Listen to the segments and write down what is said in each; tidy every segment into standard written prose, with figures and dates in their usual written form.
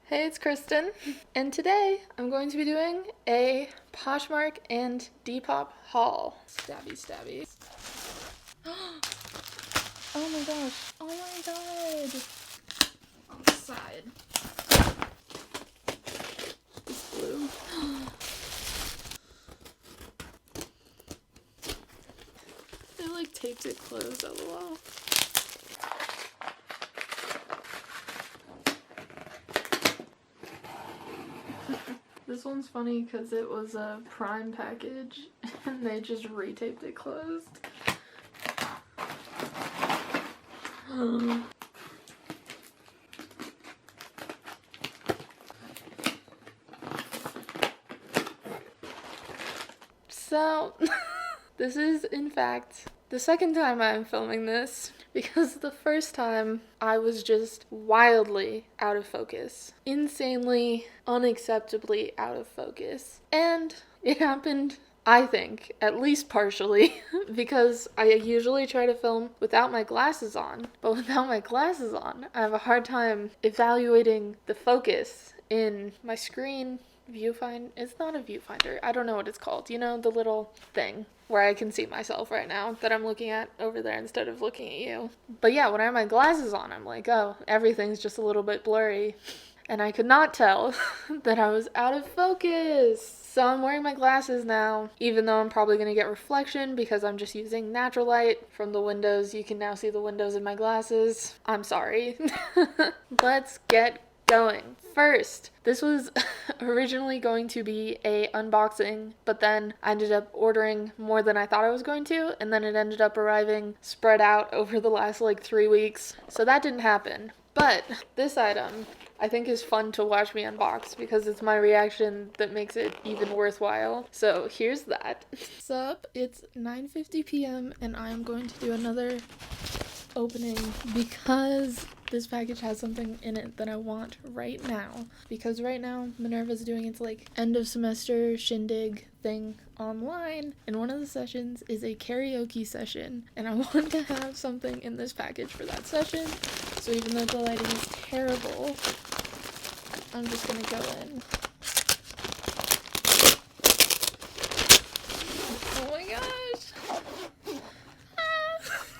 Hey, it's Kristen, and today I'm going to be doing a Poshmark and Depop haul. Stabby, stabby. Oh my gosh. Oh my god. On the side. It's blue. They like taped it closed, lol. This one's funny because it was a Prime package and they just retaped it closed. So, this is in fact the second time I'm filming this because the first time I was just wildly out of focus. Insanely, unacceptably out of focus. And it happened, I think, at least partially, because I usually try to film without my glasses on. But without my glasses on, I have a hard time evaluating the focus in my screen viewfinder. It's not a viewfinder. I don't know what it's called. You know, the little thing where I can see myself right now that I'm looking at over there instead of looking at you. But yeah, when I have my glasses on, I'm like, oh, everything's just a little bit blurry. And I could not tell that I was out of focus. So I'm wearing my glasses now, even though I'm probably going to get reflection because I'm just using natural light from the windows. You can now see the windows in my glasses. I'm sorry. Let's get going. First, this was originally going to be a unboxing, but then I ended up ordering more than I thought I was going to, and then it ended up arriving spread out over the last 3 weeks. So that didn't happen. But this item I think is fun to watch me unbox because it's my reaction that makes it even worthwhile. So here's that. What's up? It's 9:50 p.m. and I'm going to do another opening because this package has something in it that I want right now. Because right now Minerva's doing its end of semester shindig thing online, and one of the sessions is a karaoke session, and I want to have something in this package for that session. So even though the lighting is terrible, I'm just gonna go in. Oh my gosh!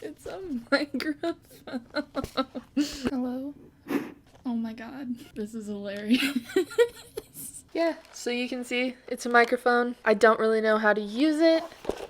It's a microphone. Hello? Oh my god. This is hilarious. Yeah, so you can see it's a microphone. I don't really know how to use it.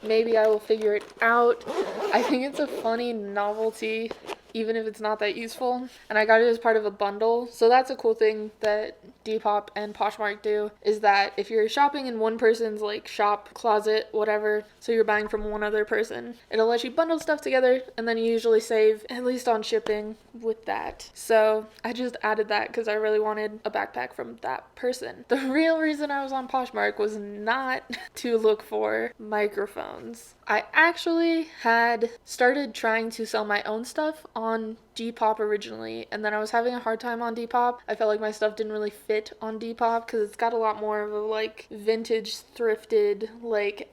Maybe I will figure it out. I think it's a funny novelty, even if it's not that useful. And I got it as part of a bundle. So that's a cool thing that Depop and Poshmark do, is that if you're shopping in one person's shop, closet, whatever, so you're buying from one other person, it'll let you bundle stuff together, and then you usually save, at least on shipping, with that. So I just added that because I really wanted a backpack from that person. The real reason I was on Poshmark was not to look for microphones. I actually had started trying to sell my own stuff on Depop originally, and then I was having a hard time on Depop. I felt like my stuff didn't really fit on Depop because it's got a lot more of a vintage, thrifted,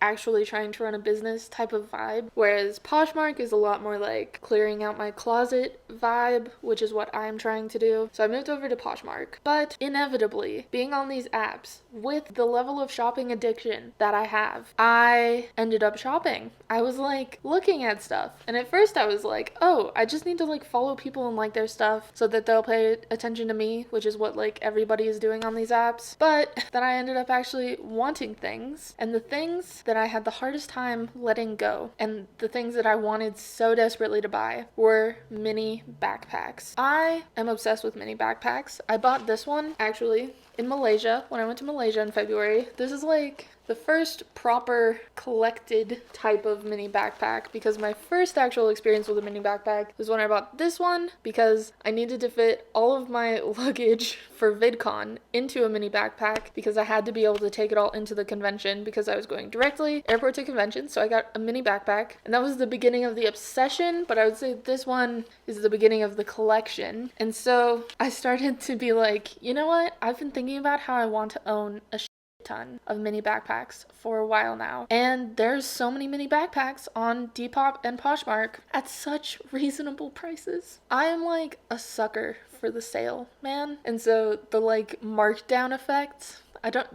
actually trying to run a business type of vibe, whereas Poshmark is a lot more clearing out my closet vibe, which is what I'm trying to do. So I moved over to Poshmark, but inevitably, being on these apps with the level of shopping addiction that I have, I ended up shopping. I was looking at stuff, and at first I was oh, I just need to follow people and like their stuff so that they'll pay attention to me, which is what everybody is doing on these apps. But then I ended up actually wanting things, and the things that I had the hardest time letting go and the things that I wanted so desperately to buy were mini backpacks. I am obsessed with mini backpacks. I bought this one actually in Malaysia when I went to Malaysia in February. This is the first proper collected type of mini backpack, because my first actual experience with a mini backpack was when I bought this one because I needed to fit all of my luggage for VidCon into a mini backpack because I had to be able to take it all into the convention because I was going directly airport to convention. So I got a mini backpack, and that was the beginning of the obsession, but I would say this one is the beginning of the collection. And so I started to be you know what? I've been thinking about how I want to own a ton of mini backpacks for a while now, and there's so many mini backpacks on Depop and Poshmark at such reasonable prices. I am like a sucker for the sale, man. And so the like markdown effect,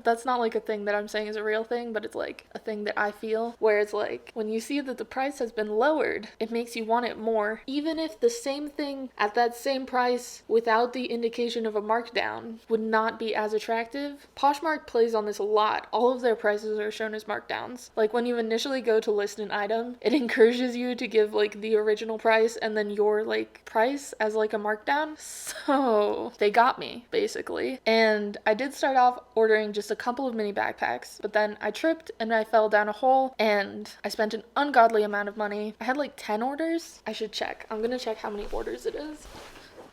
that's not like a thing that I'm saying is a real thing, but it's like a thing that I feel, where it's like when you see that the price has been lowered, it makes you want it more, even if the same thing at that same price without the indication of a markdown would not be as attractive. Poshmark plays on this a lot. All of their prices are shown as markdowns. Like when you initially go to list an item, it encourages you to give like the original price and then your like price as like a markdown. So they got me basically. And I did start off ordering just a couple of mini backpacks, but then I tripped and I fell down a hole and I spent an ungodly amount of money. I had like 10 orders. I should check. I'm gonna check how many orders it is.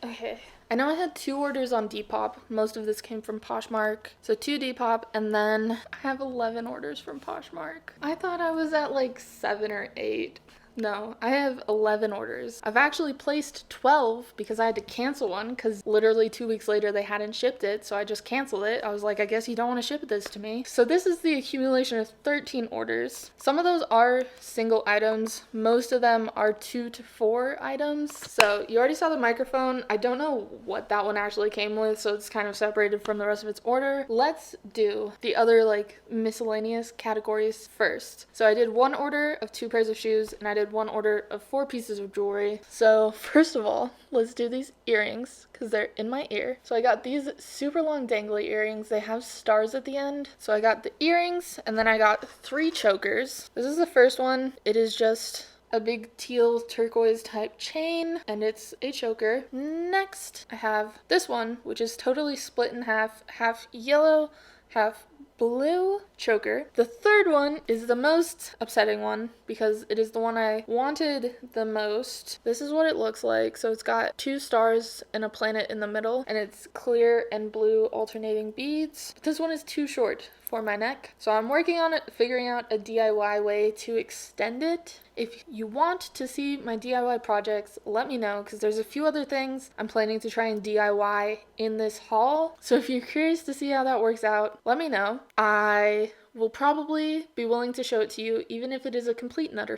Okay. I know I had 2 orders on Depop. Most of this came from Poshmark. So 2 Depop, and then I have 11 orders from Poshmark. I thought I was at like 7 or 8. No, I have 11 orders. I've actually placed 12 because I had to cancel one because literally 2 weeks later they hadn't shipped it, so I just canceled it. I was like, I guess you don't want to ship this to me. So this is the accumulation of 13 orders. Some of those are single items. Most of them are 2 to 4 items. So you already saw the microphone. I don't know what that one actually came with, so it's kind of separated from the rest of its order. Let's do the other like miscellaneous categories first. So I did 1 order of 2 pairs of shoes, and I did 1 order of 4 pieces of jewelry. So first of all, let's do these earrings because they're in my ear. So I got these super long dangly earrings. They have stars at the end. So I got the earrings, and then I got 3 chokers. This is the first one. It is just a big teal turquoise type chain, and it's a choker. Next, I have this one, which is totally split in half yellow, half blue choker. The third one is the most upsetting one because it is the one I wanted the most. This is what it looks like. So it's got 2 stars and a planet in the middle, and it's clear and blue alternating beads. But this one is too short for my neck, so I'm working on it, figuring out a DIY way to extend it. If you want to see my DIY projects, let me know, because there's a few other things I'm planning to try and DIY in this haul. So if you're curious to see how that works out, let me know. I will probably be willing to show it to you, even if it is a complete and utter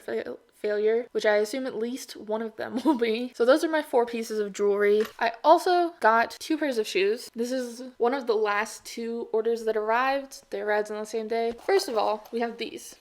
failure, which I assume at least one of them will be. So those are my 4 pieces of jewelry. I also got 2 pairs of shoes. This is one of the last 2 orders that arrived. They arrived on the same day. First of all, we have these.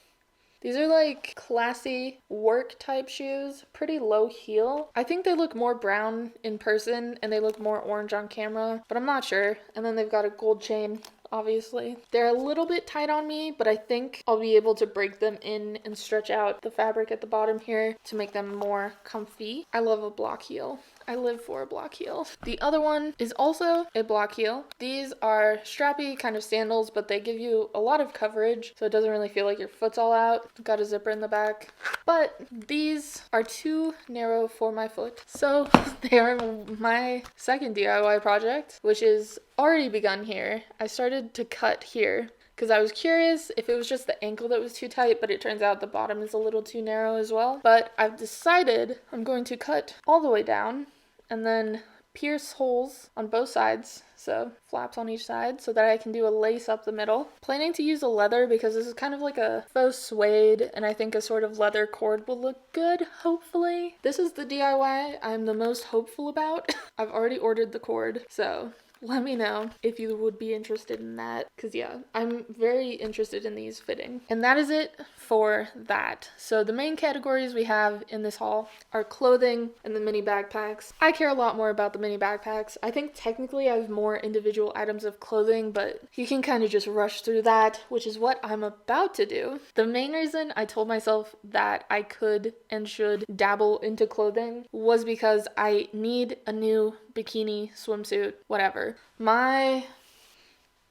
These are like classy work type shoes, pretty low heel. I think they look more brown in person and they look more orange on camera, but I'm not sure. And then they've got a gold chain, obviously. They're a little bit tight on me, but I think I'll be able to break them in and stretch out the fabric at the bottom here to make them more comfy. I love a block heel. I live for a block heel. The other one is also a block heel. These are strappy kind of sandals, but they give you a lot of coverage, so it doesn't really feel like your foot's all out. Got a zipper in the back. But these are too narrow for my foot. So they are my second DIY project, which is already begun here. I started to cut here because I was curious if it was just the ankle that was too tight, but it turns out the bottom is a little too narrow as well. But I've decided I'm going to cut all the way down and then pierce holes on both sides, so flaps on each side, so that I can do a lace up the middle. Planning to use a leather because this is kind of like a faux suede, and I think a sort of leather cord will look good, hopefully. This is the DIY I'm the most hopeful about. I've already ordered the cord, so let me know if you would be interested in that, because yeah, I'm very interested in these fitting. And that is it for that. So the main categories we have in this haul are clothing and the mini backpacks. I care a lot more about the mini backpacks. I think technically I have more individual items of clothing, but you can kind of just rush through that, which is what I'm about to do. The main reason I told myself that I could and should dabble into clothing was because I need a new bikini, swimsuit, whatever. My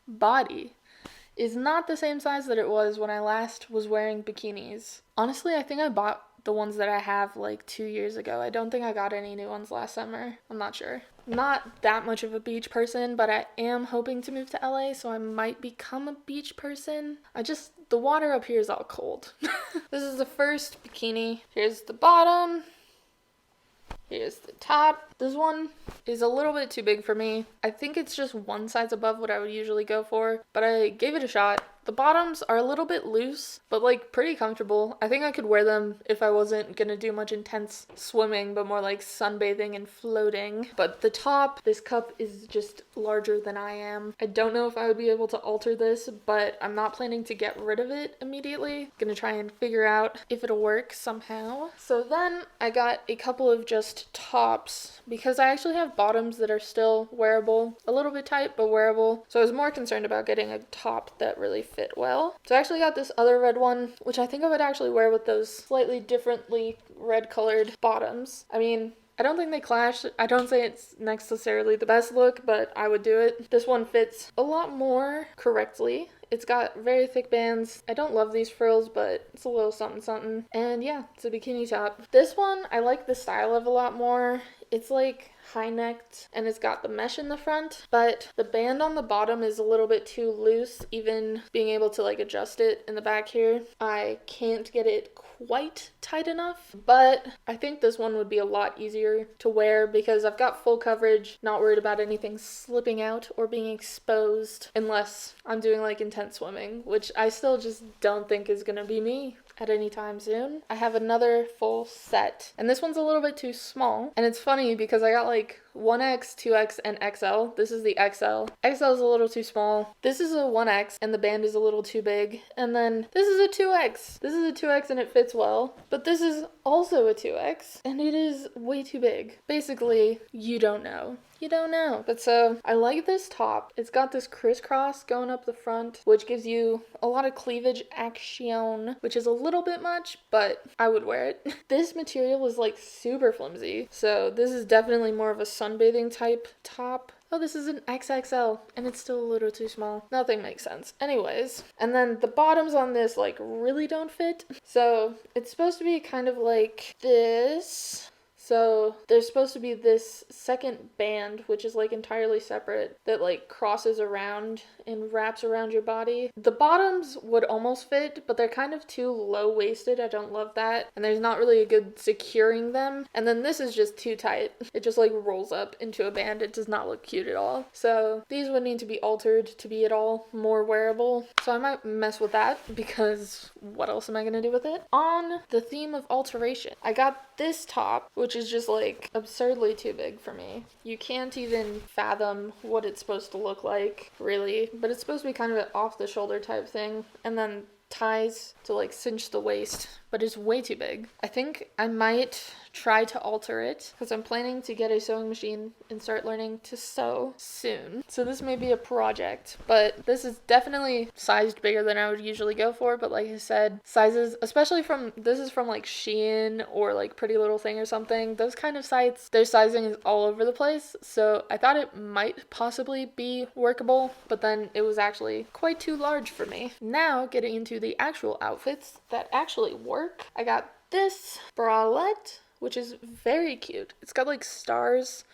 body is not the same size that it was when I last was wearing bikinis. Honestly, I think I bought the ones that I have like 2 years ago. I don't think I got any new ones last summer. I'm not sure. Not that much of a beach person, but I am hoping to move to LA, so I might become a beach person. The water up here is all cold. This is the first bikini. Here's the bottom. Here's the top. This one is a little bit too big for me. I think it's just one size above what I would usually go for, but I gave it a shot The bottoms are a little bit loose, but like pretty comfortable. I think I could wear them if I wasn't gonna do much intense swimming, but more like sunbathing and floating. But the top, this cup is just larger than I am. I don't know if I would be able to alter this, but I'm not planning to get rid of it immediately. Gonna try and figure out if it'll work somehow. So then I got a couple of just tops because I actually have bottoms that are still wearable, a little bit tight but wearable. So I was more concerned about getting a top that really fit well. So I actually got this other red one, which I think I would actually wear with those slightly differently red colored bottoms. I mean, I don't think they clash. I don't say it's necessarily the best look, but I would do it. This one fits a lot more correctly. It's got very thick bands. I don't love these frills, but it's a little something something. And yeah, it's a bikini top. This one, I like the style of a lot more. It's like high-necked and it's got the mesh in the front, but the band on the bottom is a little bit too loose, even being able to like adjust it in the back here. I can't get it quite tight enough, but I think this one would be a lot easier to wear because I've got full coverage, not worried about anything slipping out or being exposed unless I'm doing like intense swimming, which I still just don't think is gonna be me at any time soon. I have another full set, and this one's a little bit too small, and it's funny because I got like 1X, 2X, and XL. This is the XL. XL is a little too small. This is a 1X, and the band is a little too big. And then this is a 2X. This is a 2X, and it fits well. But this is also a 2X, and it is way too big. Basically, you don't know. You don't know. But so, I like this top. It's got this crisscross going up the front, which gives you a lot of cleavage action, which is a little bit much, but I would wear it. This material is like super flimsy, so this is definitely more of a sunbathing type top. Oh, this is an XXL, and it's still a little too small. Nothing makes sense. Anyways, and then the bottoms on this like really don't fit. So it's supposed to be kind of like this. So there's supposed to be this second band, which is like entirely separate, that like crosses around and wraps around your body. The bottoms would almost fit, but they're kind of too low-waisted. I don't love that. And there's not really a good securing them. And then this is just too tight. It just like rolls up into a band. It does not look cute at all. So these would need to be altered to be at all more wearable. So I might mess with that because what else am I gonna do with it? On the theme of alteration, I got this top, which is just like absurdly too big for me. You can't even fathom what it's supposed to look like, really, but it's supposed to be kind of an off the shoulder type thing, and then ties to like cinch the waist, but it's way too big. I think I might try to alter it because I'm planning to get a sewing machine and start learning to sew soon. So this may be a project, but this is definitely sized bigger than I would usually go for. But like I said, sizes, especially this is from like Shein or like Pretty Little Thing or something, those kind of sites, their sizing is all over the place. So I thought it might possibly be workable, but then it was actually quite too large for me. Now getting into the actual outfits that actually work, I got this bralette, which is very cute. It's got like stars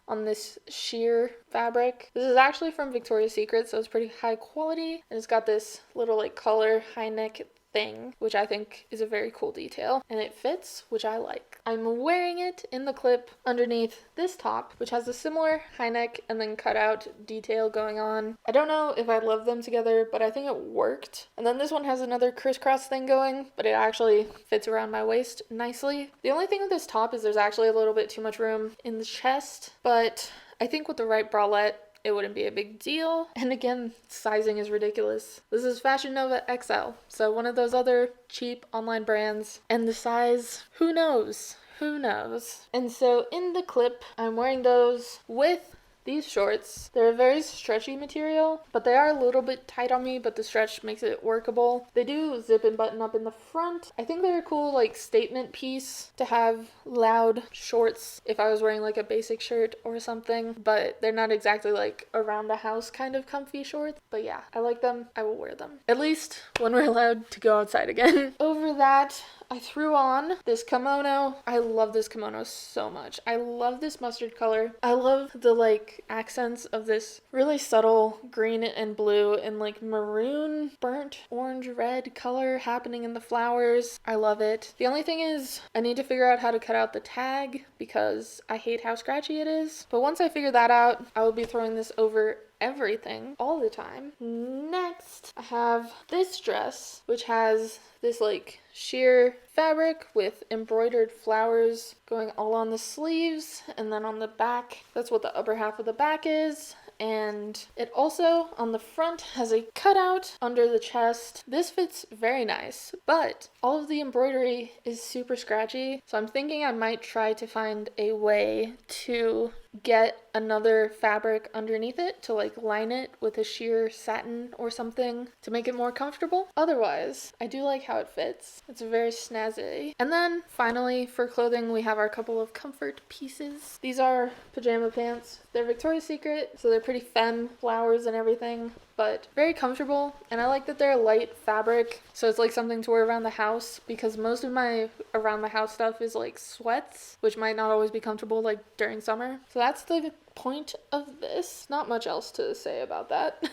on this sheer fabric. This is actually from Victoria's Secret, so it's pretty high quality. And it's got this little like collar high neck thing, which I think is a very cool detail, and it fits, which I like. I'm wearing it in the clip underneath this top, which has a similar high neck and then cut out detail going on. I don't know if I love them together, but I think it worked. And then this one has another crisscross thing going, but it actually fits around my waist nicely. The only thing with this top is there's actually a little bit too much room in the chest, but I think with the right bralette, it wouldn't be a big deal. And again, sizing is ridiculous. This is Fashion Nova XL, so one of those other cheap online brands. And the size, who knows? Who knows? And so in the clip, I'm wearing those with these shorts. They're a very stretchy material, but they are a little bit tight on me, but the stretch makes it workable. They do zip and button up in the front. I think they're a cool like statement piece to have loud shorts if I was wearing like a basic shirt or something, but they're not exactly like around the house kind of comfy shorts. But yeah, I like them. I will wear them. At least when we're allowed to go outside again. Over that, I threw on this kimono. I love this kimono so much. I love this mustard color. I love the like accents of this really subtle green and blue and like maroon, burnt orange red color happening in the flowers. I love it. The only thing is I need to figure out how to cut out the tag because I hate how scratchy it is. But once I figure that out, I will be throwing this over everything all the time. Next, I have this dress, which has this like sheer fabric with embroidered flowers going all on the sleeves and then on the back. That's what the upper half of the back is. And it also, on the front, has a cutout under the chest. This fits very nice, but all of the embroidery is super scratchy, so I'm thinking I might try to find a way to get another fabric underneath it to like line it with a sheer satin or something to make it more comfortable. Otherwise, I do like how it fits. It's very snazzy. And then finally, for clothing, we have our couple of comfort pieces. These are pajama pants. They're Victoria's Secret, so they're pretty femme, flowers and everything, but very comfortable. And I like that they're light fabric, so it's like something to wear around the house, because most of my around the house stuff is like sweats, which might not always be comfortable like during summer. So that's the point of this. Not much else to say about that.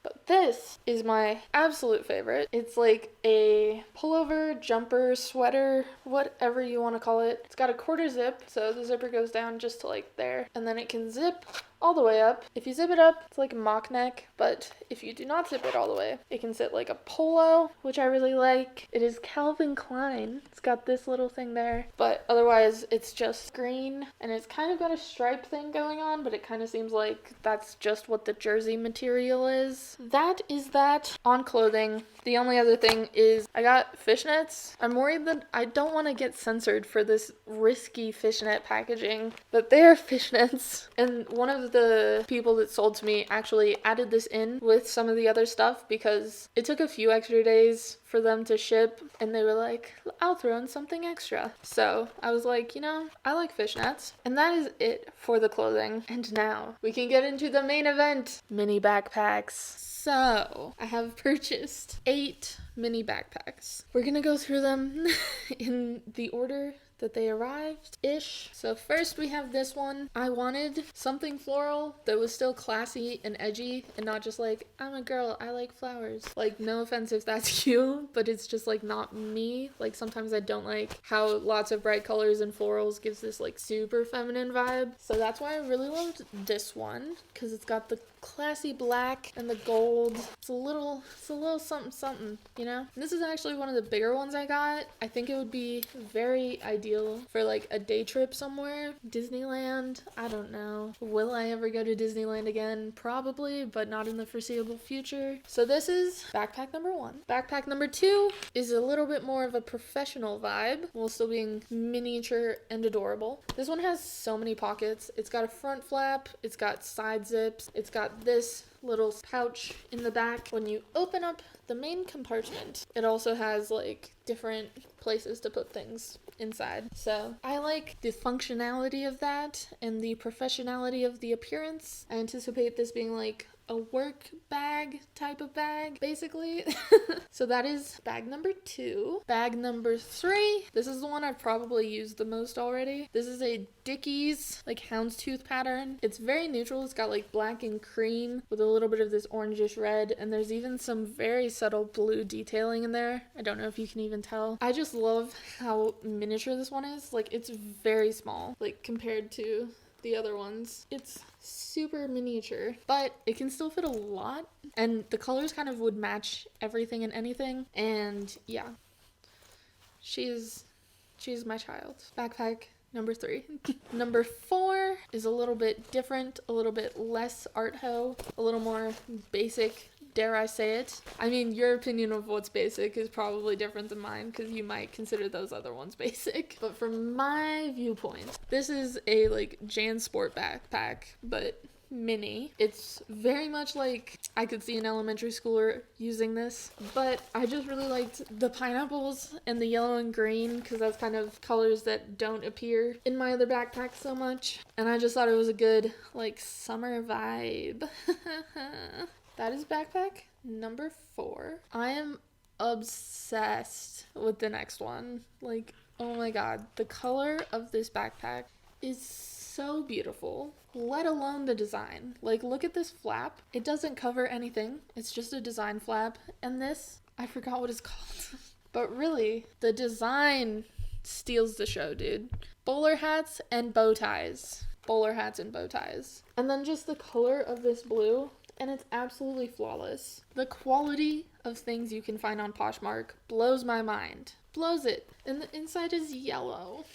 But this is my absolute favorite. It's like a pullover, jumper, sweater, whatever you want to call it. It's got a quarter zip, so the zipper goes down just to like there, and then it can zip all the way up. If you zip it up, it's like a mock neck, but if you do not zip it all the way, it can sit like a polo, which I really like. It is Calvin Klein. It's got this little thing there, but otherwise it's just green, and it's kind of got a stripe thing going on, but it kind of seems like that's just what the jersey material is. That is that on clothing. The only other thing is I got fishnets. I'm worried that I don't want to get censored for this risky fishnet packaging, but they are fishnets, and one of the people that sold to me actually added this in with some of the other stuff because it took a few extra days for them to ship, and they were like, I'll throw in something extra. So I was like, you know, I like fishnets. And that is it for the clothing. And now we can get into the main event, mini backpacks. So I have purchased 8 mini backpacks. We're gonna go through them in the order that they arrived-ish. So first we have this one. I wanted something floral that was still classy and edgy and not just like, I'm a girl, I like flowers. Like, no offense if that's you, but it's just like not me. Like, sometimes I don't like how lots of bright colors and florals gives this like super feminine vibe. So that's why I really loved this one, because it's got the classy black and the gold. It's a little something something, you know? And this is actually one of the bigger ones I got. I think it would be very ideal for like a day trip somewhere. Disneyland, I don't know. Will I ever go to Disneyland again? Probably, but not in the foreseeable future. So this is backpack number 1. Backpack number 2 is a little bit more of a professional vibe while still being miniature and adorable. This one has so many pockets. It's got a front flap, it's got side zips, it's got this little pouch in the back. When you open up the main compartment, it also has like different places to put things inside. So I like the functionality of that and the professionality of the appearance. I anticipate this being like a work bag type of bag, basically. So that is bag number 2. Bag number 3, this is the one I've probably used the most already. This is a Dickies like houndstooth pattern. It's very neutral. It's got like black and cream with a little bit of this orangish red, and there's even some very subtle blue detailing in there. I don't know if you can even tell. I just love how miniature this one is. Like, it's very small, like compared to the other ones. It's super miniature, but it can still fit a lot, and the colors kind of would match everything and anything. And yeah, she's my child. Backpack number 3. Number 4 is a little bit different, a little bit less art ho, a little more basic, dare I say it. I mean, your opinion of what's basic is probably different than mine, because you might consider those other ones basic. But from my viewpoint, this is a like JanSport backpack, but mini. It's very much like I could see an elementary schooler using this, but I just really liked the pineapples and the yellow and green, because that's kind of colors that don't appear in my other backpacks so much, and I just thought it was a good like summer vibe. That is backpack number 4. I am obsessed with the next one. Like, oh my god, the color of this backpack is so beautiful, let alone the design. Like, look at this flap. It doesn't cover anything. It's just a design flap. And this, I forgot what it's called. But really, the design steals the show, dude. Bowler hats and bow ties. Bowler hats and bow ties. And then just the color of this blue. and it's absolutely flawless. The quality of things you can find on Poshmark blows my mind. Blows it. And the inside is yellow.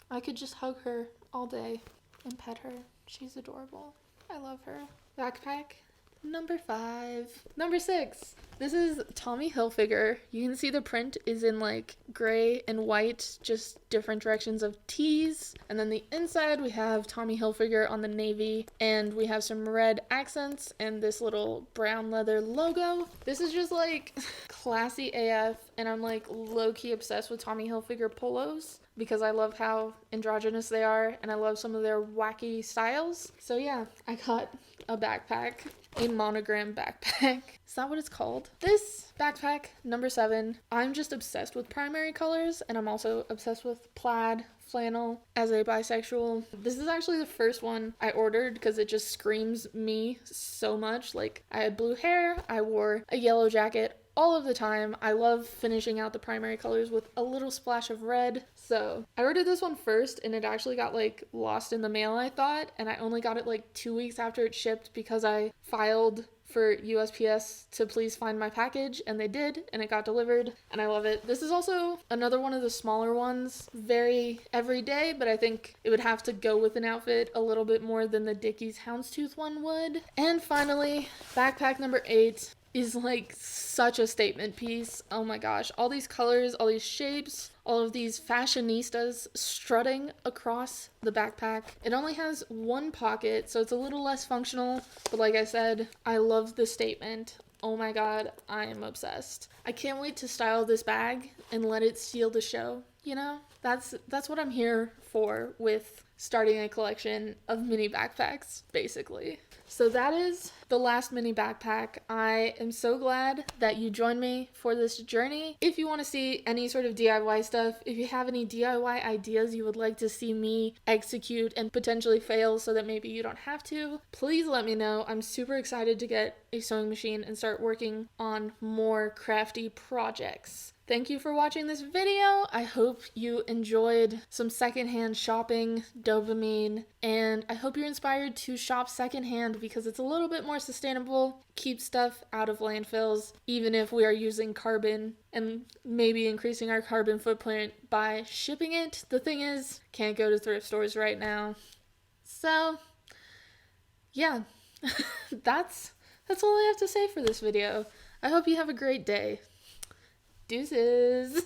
I could just hug her all day and pet her. She's adorable. I love her. Backpack number 5. Number 6. This is Tommy Hilfiger. You can see the print is in like gray and white, just different directions of tees. And then the inside we have Tommy Hilfiger on the navy, and we have some red accents and this little brown leather logo. This is just like classy AF, and I'm like low-key obsessed with Tommy Hilfiger polos because I love how androgynous they are and I love some of their wacky styles. So yeah, I got a backpack, a monogram backpack. Is that what it's called? This backpack, number 7, I'm just obsessed with primary colors, and I'm also obsessed with plaid, flannel. As a bisexual, this is actually the first one I ordered because it just screams me so much. Like, I had blue hair, I wore a yellow jacket all of the time. I love finishing out the primary colors with a little splash of red. So I ordered this one first, and it actually got like lost in the mail, I thought, and I only got it like 2 weeks after it shipped because I filed for USPS to please find my package, and they did, and it got delivered, and I love it. This is also another one of the smaller ones, very everyday, but I think it would have to go with an outfit a little bit more than the Dickies Houndstooth one would. And finally, backpack number 8 is like such a statement piece. Oh my gosh, all these colors, all these shapes, all of these fashionistas strutting across the backpack. It only has one pocket, so it's a little less functional, but like I said, I love the statement. Oh my god, I am obsessed. I can't wait to style this bag and let it steal the show, you know? That's what I'm here for with starting a collection of mini backpacks, basically. So that is the last mini backpack. I am so glad that you joined me for this journey. If you want to see any sort of DIY stuff, if you have any DIY ideas you would like to see me execute and potentially fail so that maybe you don't have to, please let me know. I'm super excited to get a sewing machine and start working on more crafty projects. Thank you for watching this video. I hope you enjoyed some secondhand shopping dopamine, and I hope you're inspired to shop secondhand because it's a little bit more sustainable, keeps stuff out of landfills, even if we are using carbon and maybe increasing our carbon footprint by shipping it. The thing is, can't go to thrift stores right now. So, yeah, that's all I have to say for this video. I hope you have a great day. Deuces.